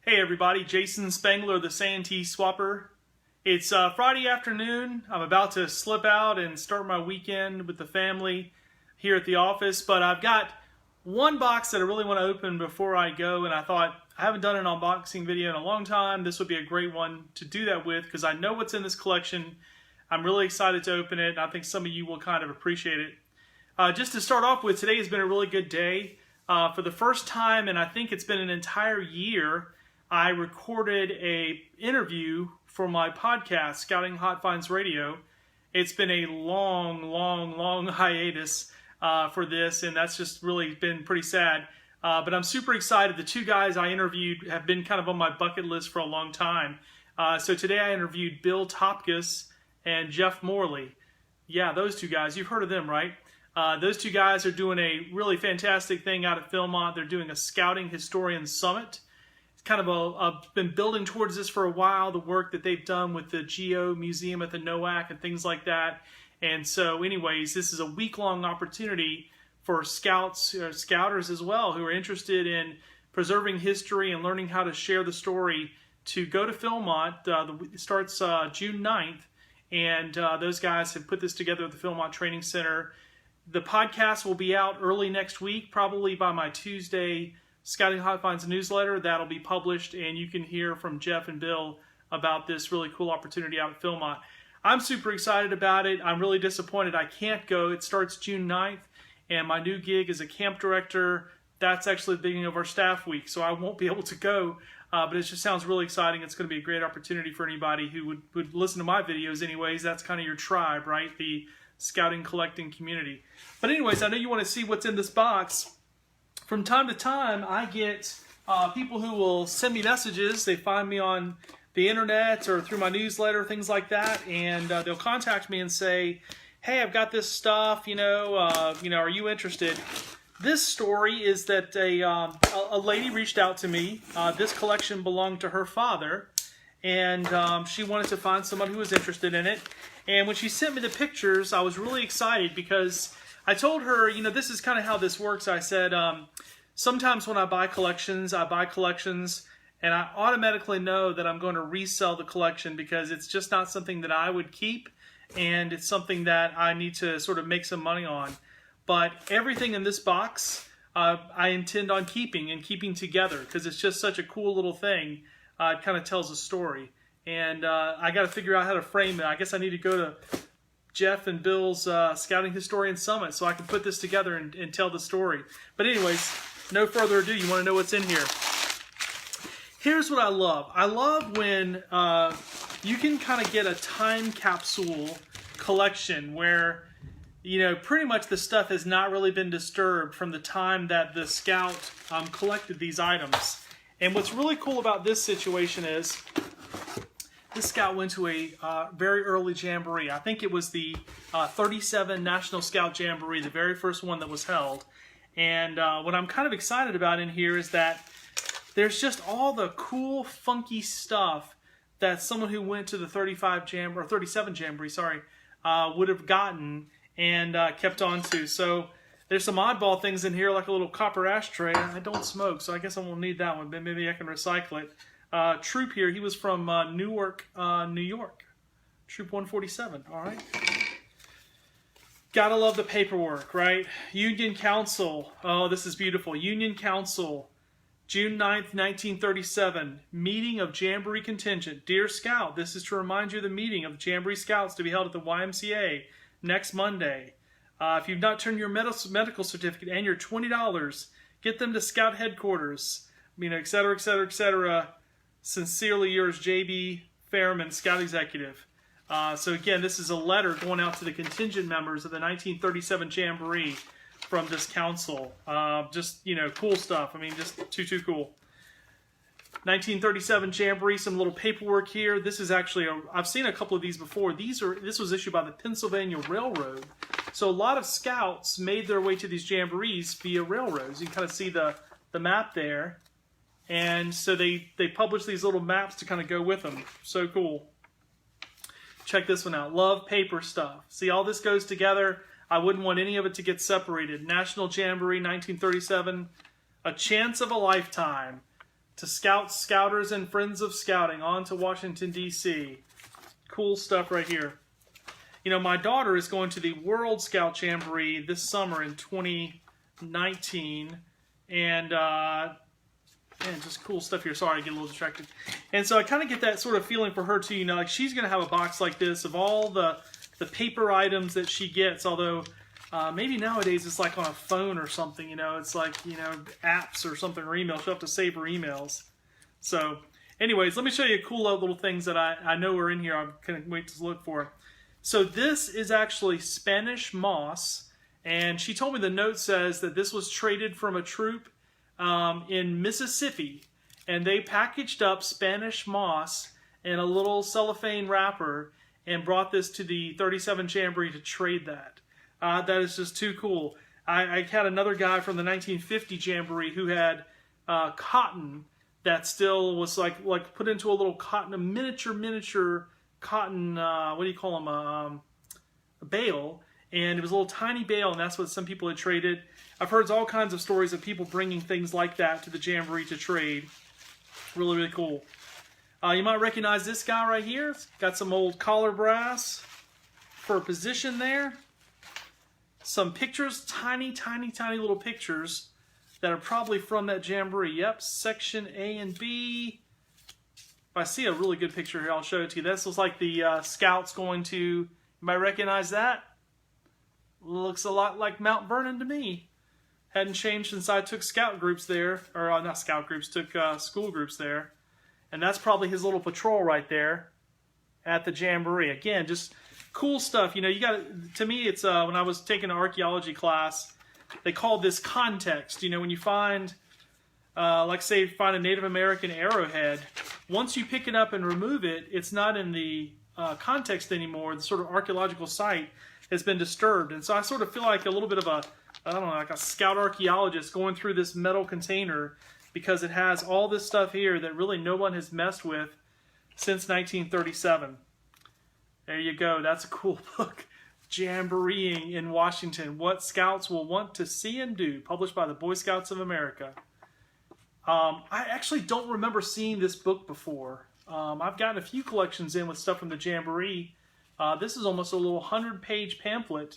Hey everybody, Jason Spangler, the Santee Swapper. It's Friday afternoon. I'm about to slip out and start my weekend with the family here at the office, but I've got one box that I really want to open before I go, and I thought, I haven't done an unboxing video in a long time. This would be a great one to do that with because I know what's in this collection. I'm really excited to open it, and I think some of you will kind of appreciate it. Just to start off with, today has been a really good day. For the first time, and I think it's been an entire year, I recorded an interview for my podcast, Scouting Hot Finds Radio. It's been a long hiatus for this, and that's just really been pretty sad. But I'm super excited. The two guys I interviewed have been kind of on my bucket list for a long time. So today I interviewed Bill Topkus and Jeff Morley. Yeah, those two guys. You've heard of them, right? Those two guys are doing a really fantastic thing out at Philmont. They're doing a Scouting Historian Summit. It's kind of I've been building towards this for a while, the work that they've done with the Geo Museum at the NOAC and things like that. And so anyways, this is a week-long opportunity for scouts, scouters as well, who are interested in preserving history and learning how to share the story, to go to Philmont. It starts June 9th, and those guys have put this together at the Philmont Training Center. The podcast will be out early next week, probably by my Tuesday Scouting Hot Finds newsletter. That'll be published, and you can hear from Jeff and Bill about this really cool opportunity out at Philmont. I'm super excited about it. I'm really disappointed I can't go. It starts June 9th, and my new gig as a camp director, that's actually the beginning of our staff week, so I won't be able to go. But it just sounds really exciting. It's going to be a great opportunity for anybody who would listen to my videos anyways. That's kind of your tribe, right? The scouting, collecting community. But anyways, I know you want to see what's in this box. From time to time, I get people who will send me messages. They find me on the internet or through my newsletter, things like that, and they'll contact me and say, "Hey, I've got this stuff. Are you interested?" This story is that a lady reached out to me. This collection belonged to her father, and she wanted to find someone who was interested in it. And when she sent me the pictures, I was really excited because I told her, this is kind of how this works. I said, sometimes when I buy collections, and I automatically know that I'm going to resell the collection because it's just not something that I would keep, and it's something that I need to sort of make some money on. But everything in this box, I intend on keeping together because it's just such a cool little thing. It kind of tells a story. And I got to figure out how to frame it. I guess I need to go to Jeff and Bill's Scouting Historian Summit so I can put this together and tell the story. But anyways, no further ado, you want to know what's in here. Here's what I love. I love when you can kind of get a time capsule collection where, pretty much the stuff has not really been disturbed from the time that the scout collected these items. And what's really cool about this situation is this scout went to a very early Jamboree. I think it was the 37 National Scout Jamboree, the very first one that was held. And what I'm kind of excited about in here is that there's just all the cool, funky stuff that someone who went to the 37 Jamboree, would have gotten and kept on to. So there's some oddball things in here, like a little copper ashtray. I don't smoke, so I guess I won't need that one, but maybe I can recycle it. Troop here, he was from Newark, New York. Troop 147, all right. Gotta love the paperwork, right? Union Council, oh, this is beautiful. Union Council, June 9th, 1937, meeting of Jamboree contingent. Dear Scout, this is to remind you of the meeting of the Jamboree Scouts to be held at the YMCA next Monday. If you've not turned your medical certificate and your $20, get them to Scout headquarters, et cetera, et cetera, et cetera. Sincerely yours, J.B. Fairman, Scout Executive. So again, this is a letter going out to the contingent members of the 1937 Jamboree from this council. Cool stuff. Just too cool. 1937 Jamboree, some little paperwork here. This is actually, I've seen a couple of these before. This was issued by the Pennsylvania Railroad. So a lot of scouts made their way to these Jamborees via railroads. You can kind of see the map there. And so they publish these little maps to kind of go with them. So cool. Check this one out. Love paper stuff. See, all this goes together. I wouldn't want any of it to get separated. National Jamboree 1937. A Chance of a Lifetime. to scouts, scouters, and friends of scouting on to Washington, D.C. Cool stuff right here. You know, my daughter is going to the World Scout Jamboree this summer in 2019, and just cool stuff here. Sorry, I get a little distracted. And so I kind of get that sort of feeling for her too. You know, like she's going to have a box like this of all the paper items that she gets, although maybe nowadays it's like on a phone or something, you know, it's like, you know, apps or something, or email. She'll have to save her emails. So anyways, let me show you cool little things that I know are in here. I can't wait to look for. So this is actually Spanish moss, and she told me the note says that this was traded from a troop in Mississippi, and they packaged up Spanish moss in a little cellophane wrapper and brought this to the 37 Jamboree to trade that. That is just too cool. I had another guy from the 1950 Jamboree who had cotton that still was like put into a little cotton, a miniature cotton, what do you call them, a bale, and it was a little tiny bale, and that's what some people had traded. I've heard all kinds of stories of people bringing things like that to the Jamboree to trade. Really, really cool. You might recognize this guy right here. It's got some old collar brass for a position there. Some pictures, tiny little pictures that are probably from that Jamboree. Yep, section A and B. If I see a really good picture here, I'll show it to you. This looks like the scouts going to, you might recognize that? Looks a lot like Mount Vernon to me. Hadn't changed since I took scout groups there, or not scout groups, took school groups there. And that's probably his little patrol right there at the Jamboree. Again, just cool stuff. You know, you got to me, it's when I was taking an archaeology class, they called this context. You know, when you find, like say, find a Native American arrowhead, once you pick it up and remove it, it's not in the context anymore. The sort of archaeological site has been disturbed. And so I sort of feel like a little bit of a, I don't know, like a scout archaeologist going through this metal container, because it has all this stuff here that really no one has messed with since 1937. There you go. That's a cool book. Jamboreeing in Washington, What Scouts Will Want to See and Do, published by the Boy Scouts of America. I actually don't remember seeing this book before. I've gotten a few collections in with stuff from the Jamboree. This is almost a little 100-page pamphlet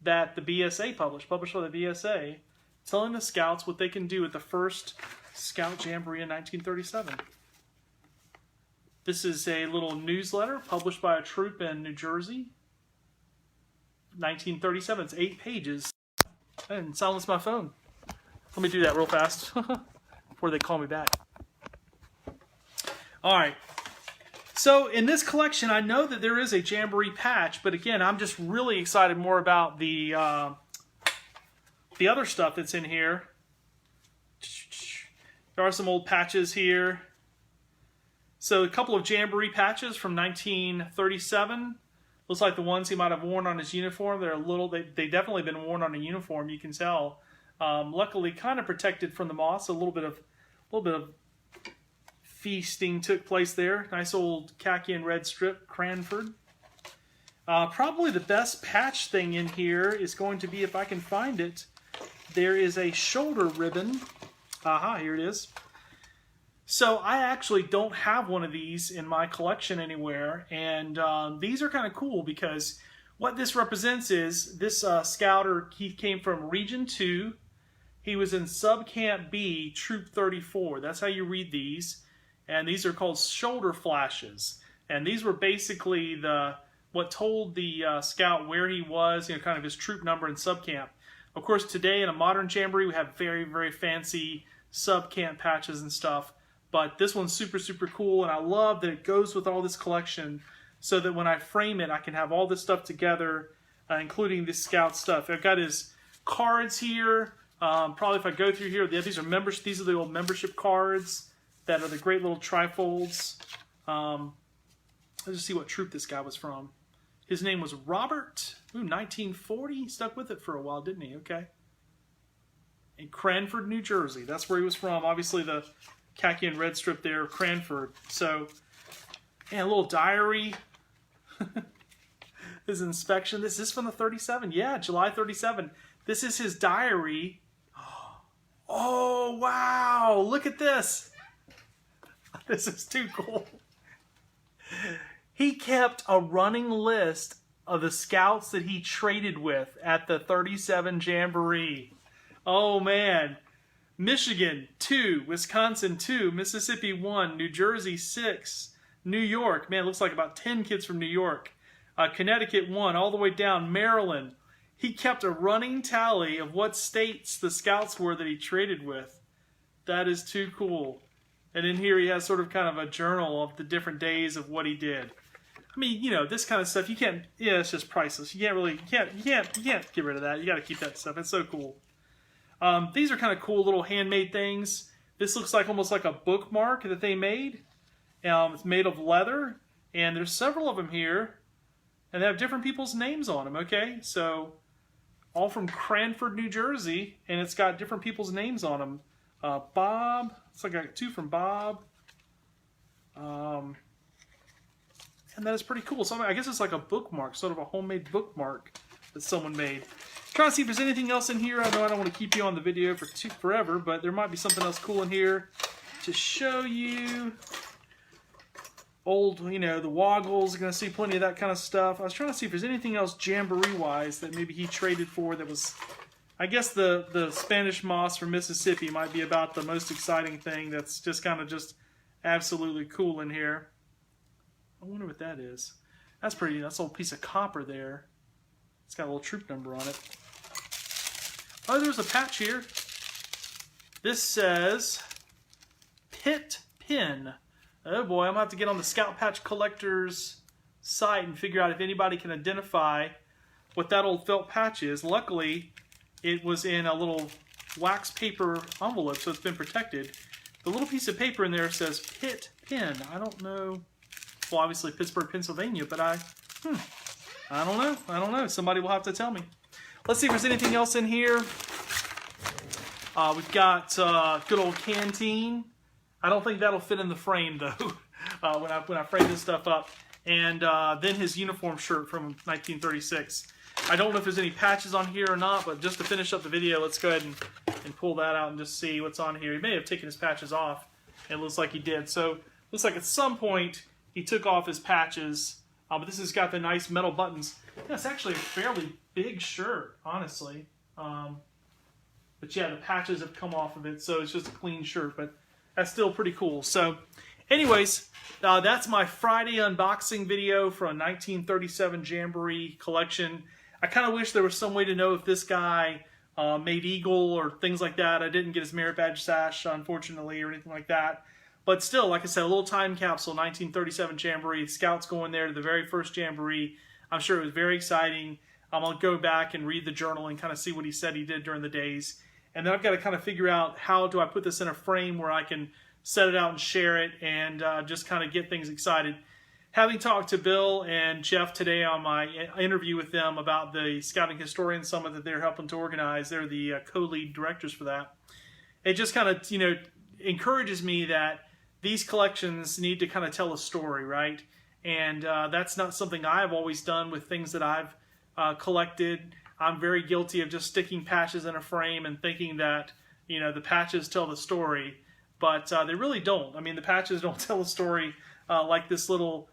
that the BSA published by the BSA, telling the scouts what they can do at the first Scout Jamboree in 1937. This is a little newsletter published by a troop in New Jersey. 1937. It's 8 pages. I didn't silence my phone. Let me do that real fast before they call me back. All right. So in this collection, I know that there is a Jamboree patch, but again, I'm just really excited more about the other stuff that's in here. There are some old patches here. So a couple of Jamboree patches from 1937. Looks like the ones he might have worn on his uniform. They're a little, they definitely been worn on a uniform, you can tell. Luckily kind of protected from the moss. A little bit of feasting took place there. Nice old khaki and red strip, Cranford. Probably the best patch thing in here is going to be, if I can find it, there is a shoulder ribbon. Aha, here it is. So I actually don't have one of these in my collection anywhere, and these are kind of cool because what this represents is this scouter, he came from Region 2. He was in Subcamp B, Troop 34. That's how you read these. And these are called shoulder flashes. And these were basically what told the scout where he was, you know, kind of his troop number and subcamp. Of course, today in a modern Jamboree, we have very, very fancy subcamp patches and stuff. But this one's super, super cool, and I love that it goes with all this collection so that when I frame it, I can have all this stuff together, including this scout stuff. I've got his cards here. Probably if I go through here, these are the old membership cards that are the great little trifolds. Let's just see what troop this guy was from. His name was Robert. Ooh, 1940. He stuck with it for a while, didn't he? Okay. In Cranford, New Jersey. That's where he was from. Obviously, the khaki and red strip there, Cranford. So, and a little diary. His inspection. This is from the 37. Yeah, July 37. This is his diary. Oh, wow. Look at this. This is too cool. He kept a running list of the scouts that he traded with at the 37 Jamboree. Oh man. Michigan 2, Wisconsin 2, Mississippi 1, New Jersey 6, New York, man, it looks like about 10 kids from New York, Connecticut 1, all the way down, Maryland. He kept a running tally of what states the scouts were that he traded with. That is too cool. And in here he has sort of kind of a journal of the different days of what he did. I mean, you know, this kind of stuff, you can't, yeah, it's just priceless. You can't get rid of that. You got to keep that stuff. It's so cool. These are kind of cool little handmade things. This looks like almost like a bookmark that they made. It's made of leather, and there's several of them here, and they have different people's names on them, okay? So, all from Cranford, New Jersey, and it's got different people's names on them. Bob, it's like I got 2 from Bob. And that is pretty cool. So I guess it's like a bookmark, sort of a homemade bookmark that someone made. Trying to see if there's anything else in here. I know I don't want to keep you on the video for forever, but there might be something else cool in here to show you. Old, you know, the Woggles. You're going to see plenty of that kind of stuff. I was trying to see if there's anything else Jamboree-wise that maybe he traded for that was... I guess the Spanish moss from Mississippi might be about the most exciting thing that's just kind of just absolutely cool in here. I wonder what that is. That's pretty, that's a little piece of copper there. It's got a little troop number on it. Oh, there's a patch here. This says Pit Pin. Oh boy, I'm going to have to get on the Scout Patch Collectors site and figure out if anybody can identify what that old felt patch is. Luckily, it was in a little wax paper envelope, so it's been protected. The little piece of paper in there says Pit Pin. I don't know. Well, obviously Pittsburgh, Pennsylvania, but I don't know. I don't know. Somebody will have to tell me. Let's see if there's anything else in here. We've got good old canteen. I don't think that'll fit in the frame though. when I frame this stuff up. And then his uniform shirt from 1936. I don't know if there's any patches on here or not, but just to finish up the video, let's go ahead and pull that out and just see what's on here. He may have taken his patches off. It looks like he did. So looks like at some point he took off his patches. But this has got the nice metal buttons. Yeah, it's actually a fairly big shirt, honestly. But yeah, the patches have come off of it, so it's just a clean shirt. But that's still pretty cool. So anyways, that's my Friday unboxing video for a 1937 Jamboree collection. I kind of wish there was some way to know if this guy made Eagle or things like that. I didn't get his merit badge sash, unfortunately, or anything like that. But still, like I said, a little time capsule, 1937 Jamboree. Scouts going there to the very first Jamboree. I'm sure it was very exciting. I'll go back and read the journal and kind of see what he said he did during the days. And then I've got to kind of figure out how do I put this in a frame where I can set it out and share it and just kind of get things excited. Having talked to Bill and Jeff today on my interview with them about the Scouting Historian Summit that they're helping to organize, they're the co-lead directors for that. It just kind of, you know, encourages me that these collections need to kind of tell a story, right? And that's not something I've always done with things that I've collected. I'm very guilty of just sticking patches in a frame and thinking that, you know, the patches tell the story, but they really don't. I mean, the patches don't tell a story like this little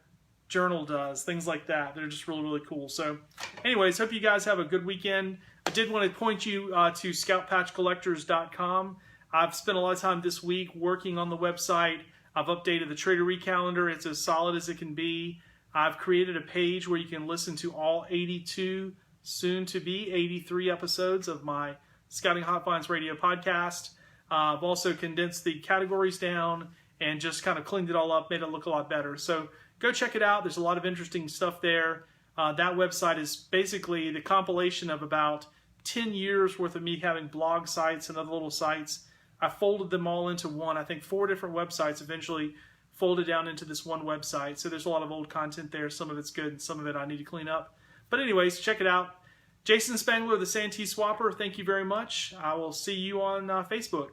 journal does, things like that. They're just really, really cool. So anyways, hope you guys have a good weekend. I did want to point you to scoutpatchcollectors.com. I've spent a lot of time this week working on the website. I've updated the Tradery calendar. It's as solid as it can be. I've created a page where you can listen to all 82, soon to be 83 episodes of my Scouting Hot Finds Radio podcast. I've also condensed the categories down and just kind of cleaned it all up, made it look a lot better. So go check it out. There's a lot of interesting stuff there. That website is basically the compilation of about 10 years worth of me having blog sites and other little sites. I folded them all into one. I think 4 different websites eventually folded down into this one website. So there's a lot of old content there. Some of it's good and some of it I need to clean up. But anyways, check it out. Jason Spangler, the Santee Swapper, thank you very much. I will see you on Facebook.